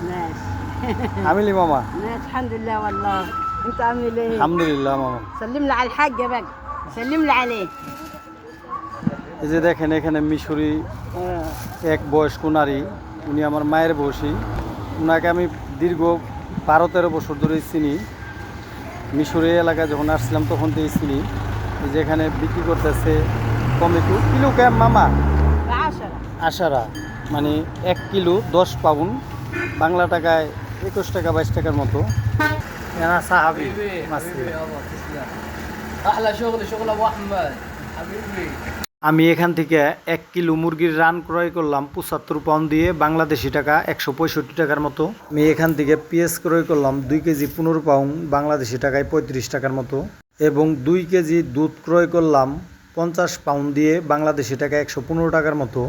ماشي. عامل ايه ماما؟ ماشي الحمد لله والله. انت عامل ايه؟ الحمد لله মামা। سلم لي على الحاج بقى. سلم لي عليه. এই যে দেখেন এখানে মিশরি এক বয়স্ক নারী, উনি আমার মায়ের বয়সী। ওনাকে আমি দীর্ঘ 12-13 বছর ধরে চিনি। মিশরি এলাকায় যখন আসছিলাম তখন থেকেই চিনি। এই যে এখানে বিক্রি করতেছে টমেটো কিলো কেম মামা? ب10. আশারা, মানে 1 কিলো 10 পাউন্ড, বাংলা টাকায় 21 টাকা 22 টাকার মতো। এনা সাহাবি মাসি। يابا تسلم. احلى شغل ابو احمد حبيبي. আমি এখান থেকে 1 কিলো মুরগির রান ক্রয় করলাম 75 পাউন্ড দিয়ে, বাংলাদেশি টাকা 165 টাকার মতো। আমি এখান থেকে পেঁয়াজ ক্রয় করলাম 2 কেজি 15 পাউন্ড, বাংলাদেশি টাকায় 35 টাকার মতো। এবং 2 কেজি দুধ ক্রয় করলাম 50 পাউন্ড দিয়ে, বাংলাদেশি টাকা 115 টাকার মতো।